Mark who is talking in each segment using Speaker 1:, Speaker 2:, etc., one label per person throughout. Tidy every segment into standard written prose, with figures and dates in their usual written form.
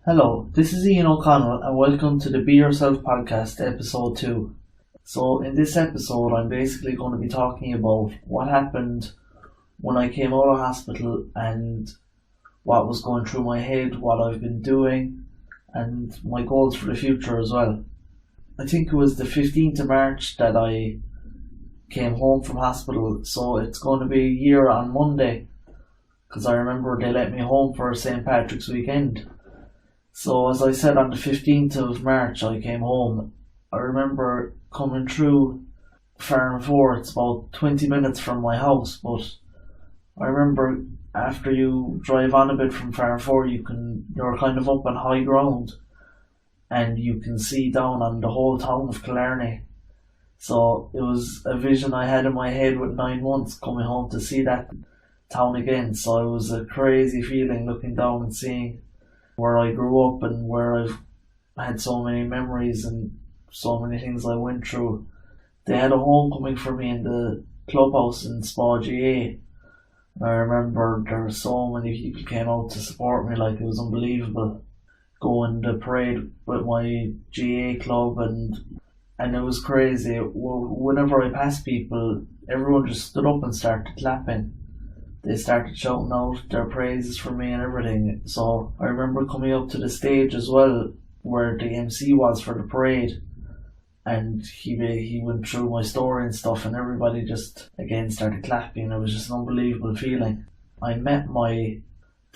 Speaker 1: Hello, this is Ian O'Connell and welcome to the Be Yourself podcast, episode 2. So in this episode I'm basically going to be talking about what happened when I came out of hospital and what was going through my head, what I've been doing and my goals for the future as well. I think it was the 15th of March that I came home from hospital, so it's going to be a year on Monday because I remember they let me home for St. Patrick's weekend. So as I said, on the 15th of March I came home. I remember coming through Farm 4, it's about 20 minutes from my house, but I remember after you drive on a bit from Farm 4 you're kind of up on high ground and you can see down on the whole town of Killarney. So it was a vision I had in my head with 9 months coming home to see that town again. So it was a crazy feeling looking down and seeing where I grew up and where I've had so many memories and so many things I went through. They had a homecoming for me in the clubhouse in Spa GA. I remember there were so many people came out to support me, like it was unbelievable. Going the parade with my GA club and it was crazy. Whenever I passed people, everyone just stood up and started clapping. They started shouting out their praises for me and everything. So I remember coming up to the stage as well where the MC was for the parade, and he went through my story and stuff and everybody just again started clapping. It was just an unbelievable feeling. I met the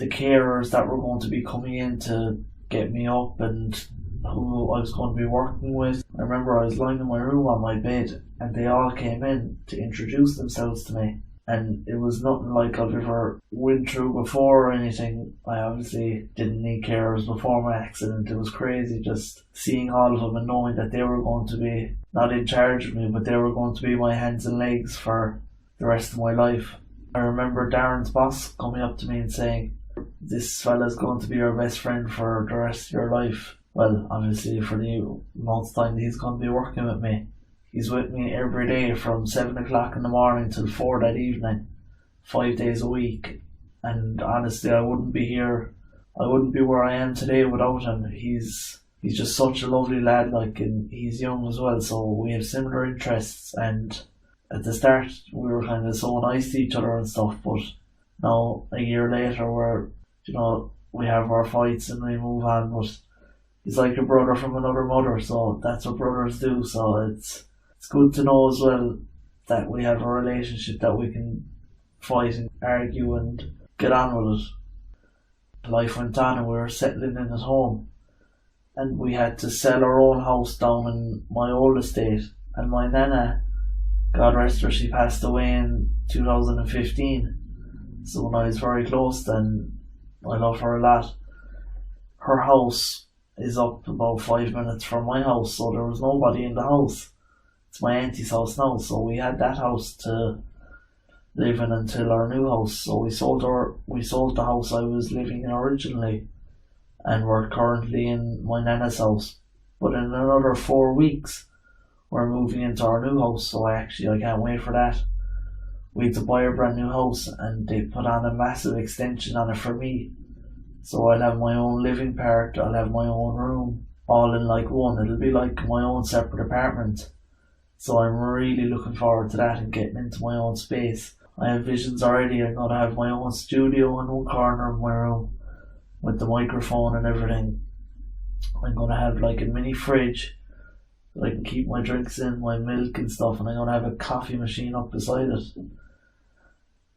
Speaker 1: carers that were going to be coming in to get me up and who I was going to be working with. I remember I was lying in my room on my bed and they all came in to introduce themselves to me. And it was nothing like I've ever went through before or anything. I obviously didn't need carers before my accident. It was crazy just seeing all of them and knowing that they were going to be not in charge of me, but they were going to be my hands and legs for the rest of my life. I remember Darren's boss coming up to me and saying, "This fella's going to be your best friend for the rest of your life." Well, obviously for the amount of time he's going to be working with me. He's with me every day from 7 o'clock in the morning till 4 that evening, 5 days a week. And honestly, I wouldn't be where I am today without him. He's just such a lovely lad, and he's young as well, so we have similar interests. And at the start, we were kind of so nice to each other and stuff, but now, a year later, we have our fights and we move on, but he's like a brother from another mother, so that's what brothers do, so it's good to know as well that we have a relationship that we can fight and argue and get on with it. Life went on and we were settling in at home and we had to sell our own house down in my old estate, and my nana, God rest her, she passed away in 2015. So when I was very close then, I love her a lot. Her house is up about 5 minutes from my house, so there was nobody in the house. It's my auntie's house now, so we had that house to live in until our new house. So we sold the house I was living in originally, and we're currently in my nana's house. But in another 4 weeks, we're moving into our new house, so I can't wait for that. We had to buy a brand new house, and they put on a massive extension on it for me. So I'll have my own living part, I'll have my own room, all in one. It'll be like my own separate apartment. So I'm really looking forward to that and getting into my own space. I have visions already. I'm going to have my own studio in one corner of my room with the microphone and everything. I'm going to have a mini fridge that I can keep my drinks in, my milk and stuff, and I'm going to have a coffee machine up beside it.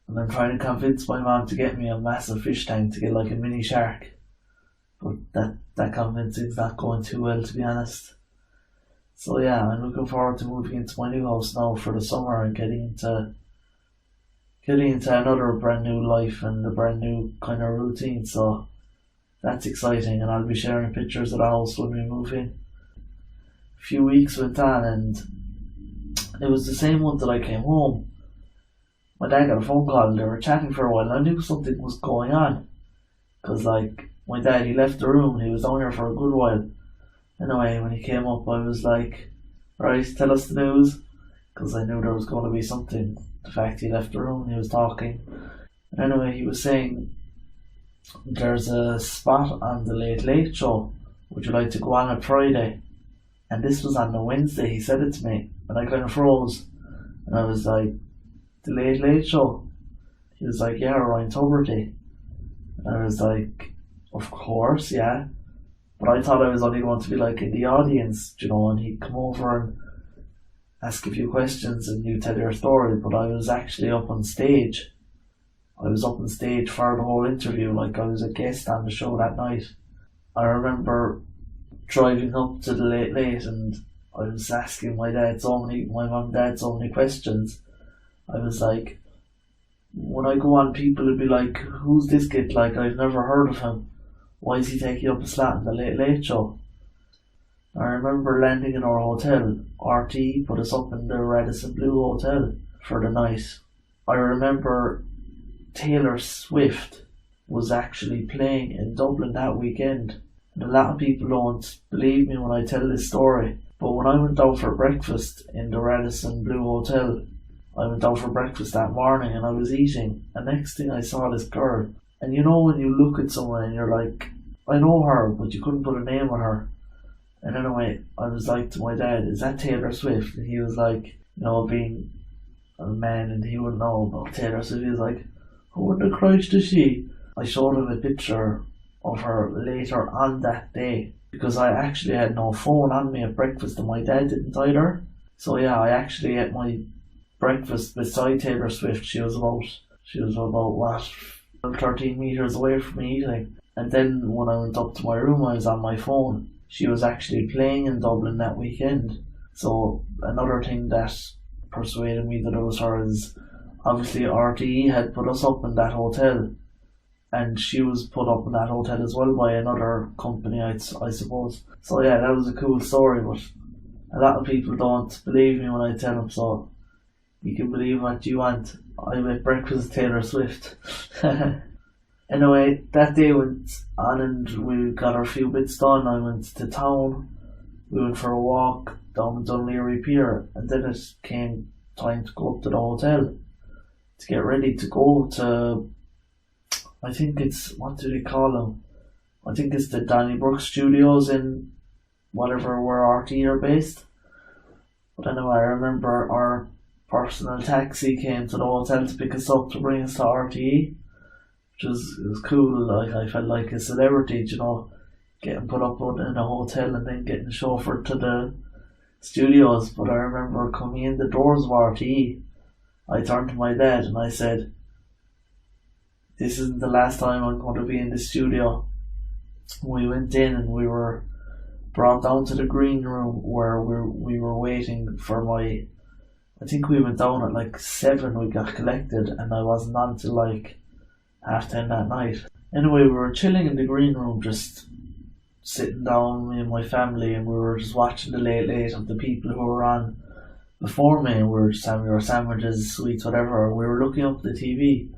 Speaker 1: And I'm trying to convince my mom to get me a massive fish tank to get a mini shark. But that convincing's not going too well, to be honest. So yeah, I'm looking forward to moving into my new house now for the summer and getting into another brand new life and a brand new kind of routine. So that's exciting, and I'll be sharing pictures of the house when we move in. A few weeks went on and it was the same month that I came home. My dad got a phone call and they were chatting for a while, and I knew something was going on. Because my dad, he left the room, he was down here for a good while. Anyway, when he came up, I was like, "Right, tell us the news," because I knew there was going to be something. The fact he left the room, he was talking. And anyway, he was saying there's a spot on the Late Late Show. Would you like to go on Friday? And this was on the Wednesday, he said it to me, and I kind of froze. And I was like, the Late Late Show? He was like, yeah, Ryan Tuberty. And I was like, of course, yeah. But I thought I was only going to be like in the audience, and he'd come over and ask a few questions and you tell your story. But I was actually up on stage. I was up on stage for the whole interview, like I was a guest on the show that night. I remember driving up to the Late Late and I was asking my mum and dad so many questions. I was like, when I go on, people would be like, who's this kid? Like, I've never heard of him. Why is he taking up a slot in the Late Late Show? I remember landing in our hotel. RT put us up in the Radisson Blue Hotel for the night. I remember Taylor Swift was actually playing in Dublin that weekend. And a lot of people don't believe me when I tell this story. But when I went out for breakfast in the Radisson Blue Hotel, I went out for breakfast that morning and I was eating. And next thing I saw this girl. And when you look at someone and you're like, I know her, but you couldn't put a name on her. And anyway, I was like to my dad, is that Taylor Swift? And he was like, being a man and he wouldn't know about Taylor Swift. He was like, who in the Christ is she? I showed him a picture of her later on that day because I actually had no phone on me at breakfast and my dad didn't either. So yeah, I actually ate my breakfast beside Taylor Swift. She was about 13 meters away from me eating. And then when I went up to my room, I was on my phone. She was actually playing in Dublin that weekend. So another thing that persuaded me that it was her is obviously RTE had put us up in that hotel. And she was put up in that hotel as well by another company, I suppose. So yeah, that was a cool story, but a lot of people don't believe me when I tell them, so you can believe what you want. I ate breakfast with Taylor Swift. Anyway, that day went on and we got our few bits done. I went to town, we went for a walk down Dunleary Pier, and then it came time to go up to the hotel to get ready to go to, I think it's, what do they call them? I think it's the Donnybrook Studios in whatever where RT are based. But anyway, I remember our personal taxi came to the hotel to pick us up to bring us to RTE, which was cool. Like, I felt like a celebrity, getting put up in a hotel and then getting chauffeured to the studios. But I remember coming in the doors of RTE, I turned to my dad and I said, this isn't the last time I'm going to be in the studio. We went in and we were brought down to the green room where we were waiting for I think we went down at like 7, we got collected, and I wasn't on till like 10:30 that night. Anyway, we were chilling in the green room, just sitting down, me and my family, and we were just watching the Late Late of the people who were on before me, and we were just having our sandwiches, sweets, whatever. We were looking up at the TV,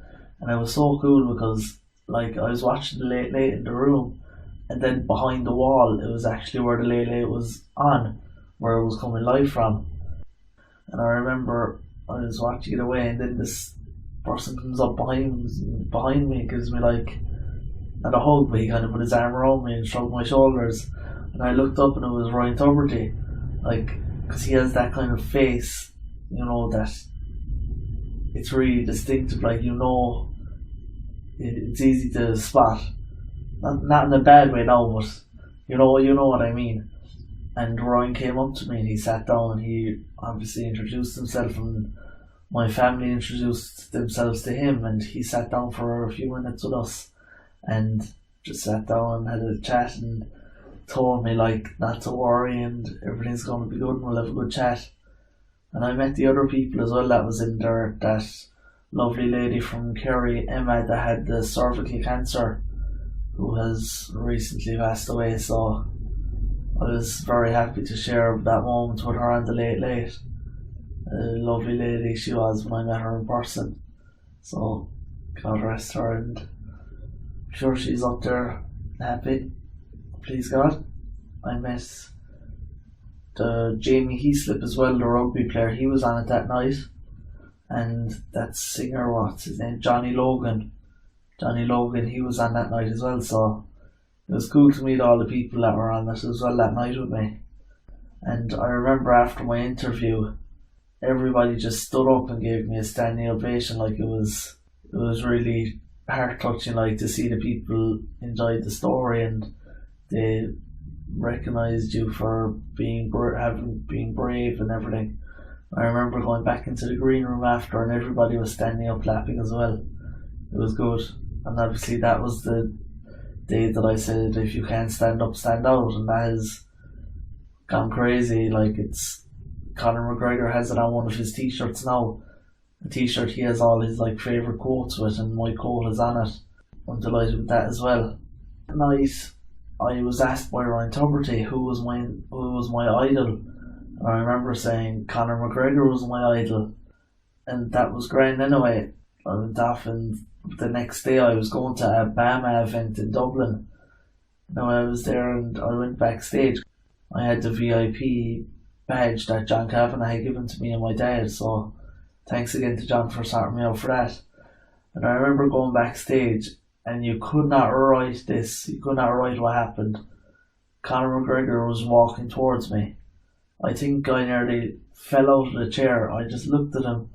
Speaker 1: and it was so cool because like I was watching the Late Late in the room, and then behind the wall it was actually where the Late Late was on, where it was coming live from. And I remember I was watching it away, and then this person comes up behind me, gives me like a hug, but he kind of put his arm around me and shrugged my shoulders, and I looked up and it was Ryan Tuberty, because he has that kind of face, that it's really distinctive, it's easy to spot, not in a bad way now, but you know what I mean. And Ryan came up to me and he sat down and he obviously introduced himself, and my family introduced themselves to him, and he sat down for a few minutes with us and just sat down and had a chat and told me not to worry and everything's going to be good and we'll have a good chat. And I met the other people as well that was in there, that lovely lady from Kerry, Emma, that had the cervical cancer, who has recently passed away, so I was very happy to share that moment with her on the Late Late. A lovely lady she was when I met her in person. So, God rest her, and I'm sure she's up there happy. Please God. I met the Jamie Heaslip as well, the rugby player. He was on it that night. And that singer, what's his name? Johnny Logan. Johnny Logan, he was on that night as well, so it was cool to meet all the people that were on it as well that night with me. And I remember after my interview, everybody just stood up and gave me a standing ovation. Like, it was really heart touching, like, to see the people enjoyed the story and they recognised you for being brave and everything. I remember going back into the green room after and everybody was standing up clapping as well. It was good. And obviously that was the day that I said, if you can't stand up, stand out, and that has gone crazy. Like, it's Conor McGregor has it on one of his t-shirts now. A t-shirt he has all his like favourite quotes with, and my quote is on it. I'm delighted with that as well. That night I was asked by Ryan Tuberty who was my idol. I remember saying Conor McGregor was my idol, and that was grand anyway. I went off, and the next day I was going to a BAMA event in Dublin. Now I was there and I went backstage. I had the VIP badge that John Kavanagh had given to me and my dad, so thanks again to John for sorting me out for that. And I remember going backstage, and you could not write what happened. Conor McGregor was walking towards me. I think I nearly fell out of the chair. I just looked at him,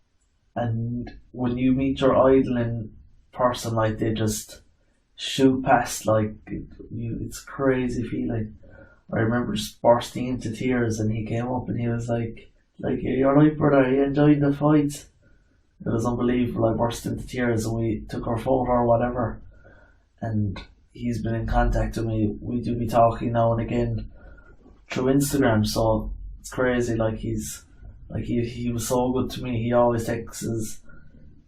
Speaker 1: and when you meet your idol in person, like, they just shoot past, like, it's a crazy feeling. I remember just bursting into tears, and he came up and he was like, you're right, brother, you enjoyed the fight. It was unbelievable. I burst into tears and we took our photo or whatever, and he's been in contact with me. We do be talking now and again through Instagram, so it's crazy. Like, he was so good to me. He always texts,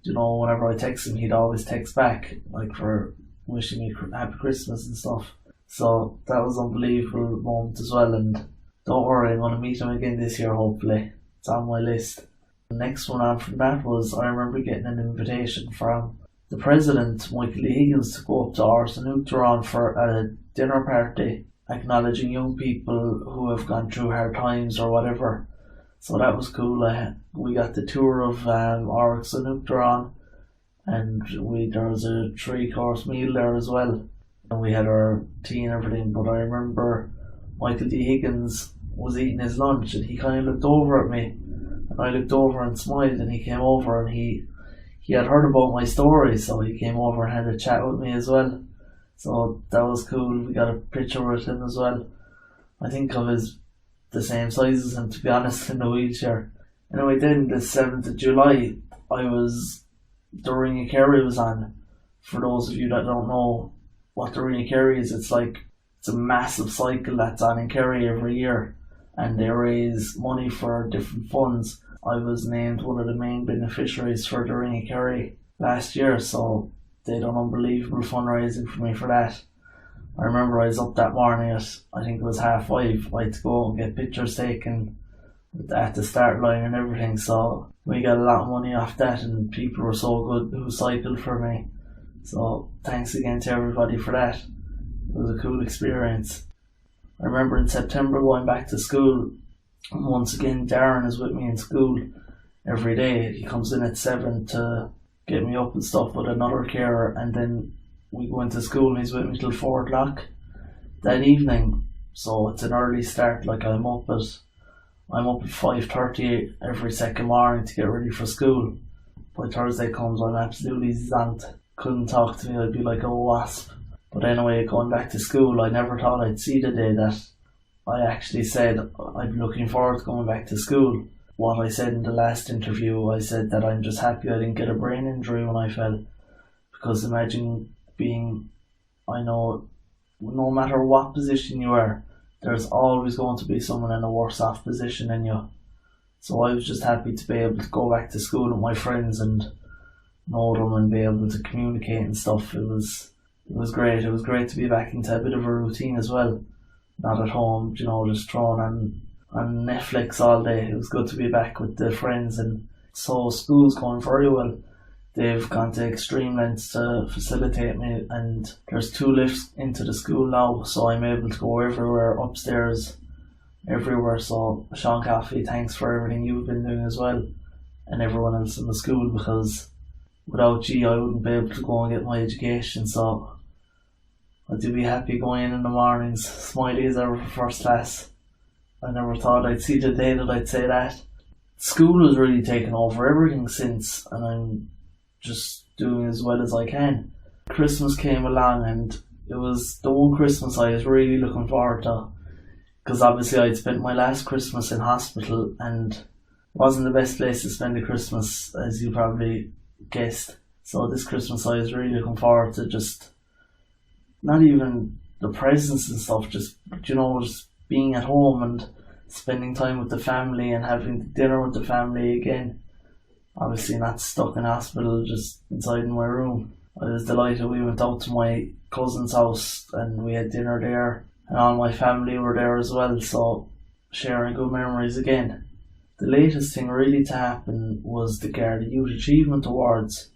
Speaker 1: whenever I text him, he'd always text back, like, for wishing me happy Christmas and stuff. So that was an unbelievable moment as well, and don't worry, I'm going to meet him again this year, hopefully. It's on my list. The next one on from that was, I remember getting an invitation from the president, Michael Higgins, to go up to Arsenal for a dinner party acknowledging young people who have gone through hard times or whatever. So that was cool. We got the tour of Arsenal, and there was a 3-course meal there as well. And we had our tea and everything, but I remember Michael D. Higgins was eating his lunch and he kind of looked over at me, and I looked over and smiled, and he came over and he had heard about my story, so he came over and had a chat with me as well. So that was cool. We got a picture with him as well. I think I was the same size as him, to be honest, in the wheelchair. Anyway, then the 7th of July, the Ring of Kerry was on. For those of you that don't know what the Ring of Kerry is, it's a massive cycle that's on in Kerry every year, and they raise money for different funds. I was named one of the main beneficiaries for the Ring of Kerry last year, so they done unbelievable fundraising for me for that. I remember I was up that morning at, I think it was 5:30. I had to go and get pictures taken at the start line and everything, so we got a lot of money off that, and people were so good who cycled for me. So thanks again to everybody for that. It was a cool experience. I remember in September going back to school, and once again Darren is with me in school every day. He comes in at 7 to get me up and stuff with another carer, and then we go into school and he's with me till 4 o'clock that evening. So it's an early start. Like, I'm up at 5:30 every second morning to get ready for school. By Thursday comes, I'm absolutely zonked. Couldn't talk to me, I'd be like a wasp. But anyway, going back to school, I never thought I'd see the day that I actually said I'd be looking forward to going back to school. What I said in the last interview, I said that I'm just happy I didn't get a brain injury when I fell. Because imagine I know no matter what position you are, there's always going to be someone in a worse off position than you. So I was just happy to be able to go back to school with my friends and know them and be able to communicate and stuff. It was great. It was great to be back into a bit of a routine as well. Not at home, just thrown on Netflix all day. It was good to be back with the friends, and so school's going very well. They've gone to extreme lengths to facilitate me, and there's 2 lifts into the school now, so I'm able to go everywhere, upstairs, everywhere. So Sean Coffey, thanks for everything you've been doing as well, and everyone else in the school, because without G I wouldn't be able to go and get my education, so I'd be happy going in the mornings, smiley as ever for first class. I never thought I'd see the day that I'd say that. School has really taken over everything since, and I'm just doing as well as I can. Christmas came along, and it was the one Christmas I was really looking forward to, because obviously I'd spent my last Christmas in hospital, and it wasn't the best place to spend a Christmas, as you probably guessed. So this Christmas I was really looking forward to, just not even the presents and stuff, just just being at home and spending time with the family and having dinner with the family again. Obviously not stuck in hospital, just inside in my room. I was delighted. We went out to my cousin's house and we had dinner there, and all my family were there as well, so sharing good memories again. The latest thing really to happen was the Garda Youth Achievement Awards.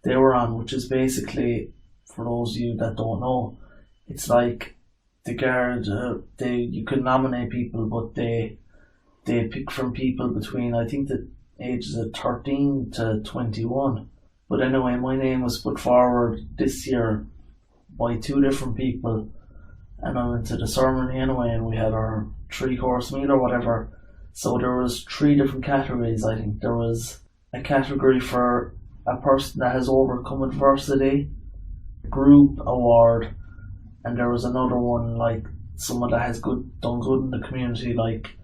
Speaker 1: They were on, which is basically, for those of you that don't know, it's like the Garda, you can nominate people, but they pick from people between, I think, the ages of 13 to 21. But anyway, my name was put forward this year by two different people, and I went to the ceremony anyway, and we had our 3-course meal or whatever. So there was 3 different categories. I think there was a category for a person that has overcome adversity, group award, and there was another one like someone that has done good in the community, like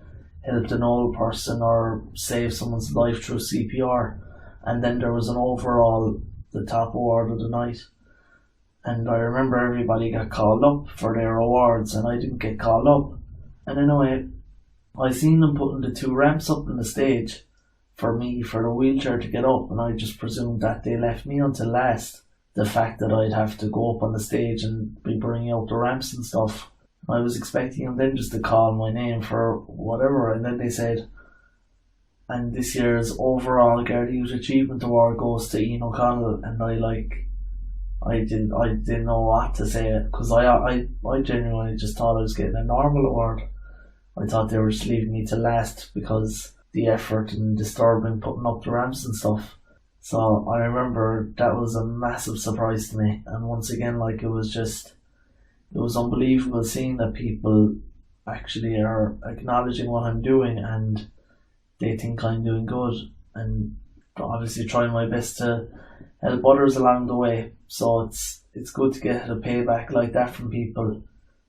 Speaker 1: helped an old person or saved someone's life through CPR. And then there was an overall, the top award of the night. And I remember everybody got called up for their awards, and I didn't get called up. And anyway, I seen them putting the 2 ramps up on the stage for me, for the wheelchair to get up, and I just presumed that they left me until last. The fact that I'd have to go up on the stage and be bringing out the ramps and stuff. I was expecting them then just to call my name for whatever, and then they said, and this year's overall Garda Youth Achievement Award goes to Ian O'Connell, and I didn't know what to say, because I genuinely just thought I was getting a normal award. I thought they were just leaving me to last because the effort and disturbing putting up the ramps and stuff. So I remember that was a massive surprise to me, and once again, it was unbelievable seeing that people actually are acknowledging what I'm doing and they think I'm doing good, and obviously trying my best to help others along the way. So it's good to get a payback like that from people.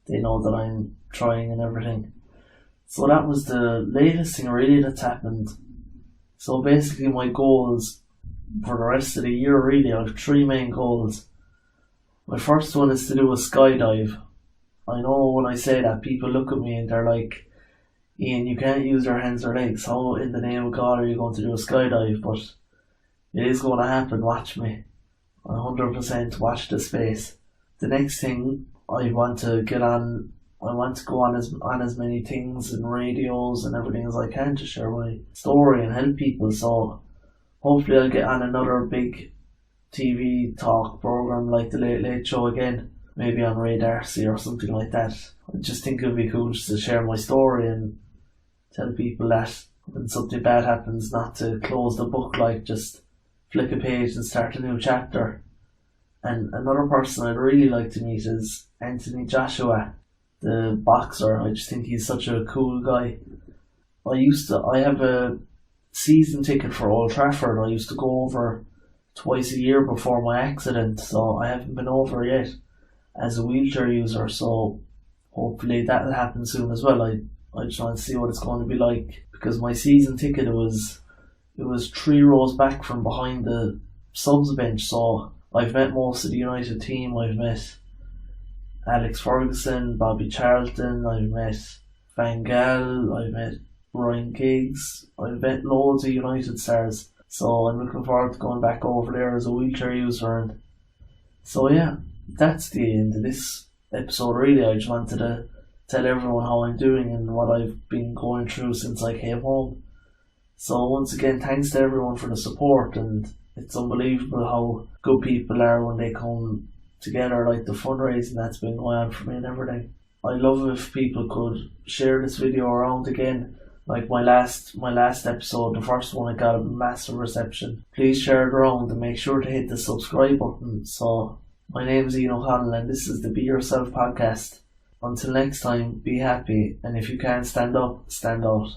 Speaker 1: They know that I'm trying and everything. So that was the latest thing really that's happened. So basically my goals for the rest of the year, really, I have 3 main goals. My first one is to do a skydive. I know when I say that, people look at me and they're like, Ian, you can't use your hands or legs. How in the name of God are you going to do a skydive? But it is going to happen, watch me. 100% watch the space. The next thing, I want to go on as many things and radios and everything as I can to share my story and help people. So hopefully I'll get on another big TV talk program like the Late Late Show again, maybe on Ray Darcy or something like that. I just think it would be cool just to share my story and tell people that when something bad happens, not to close the book, just flick a page and start a new chapter. And another person I'd really like to meet is Anthony Joshua, the boxer. I just think he's such a cool guy. I have a season ticket for Old Trafford. I used to go over twice a year before my accident, so I haven't been over yet as a wheelchair user, so hopefully that'll happen soon as well. I just want to see what it's going to be like, because my season ticket, it was 3 rows back from behind the subs bench, so I've met most of the United team. I've met Alex Ferguson, Bobby Charlton, I've met Van Gaal, I've met Ryan Giggs, I've met loads of United stars, so I'm looking forward to going back over there as a wheelchair user. And so yeah, that's the end of this episode really. I just wanted to tell everyone how I'm doing and what I've been going through since I came home. So once again, thanks to everyone for the support, and it's unbelievable how good people are when they come together, like the fundraising that's been going on for me and everything. I'd love if people could share this video around again, Like my last episode, the first one, it got a massive reception. Please share it around and make sure to hit the subscribe button. So my name is Ian O'Connell and this is the Be Yourself podcast. Until next time, be happy, and if you can't stand up, stand out.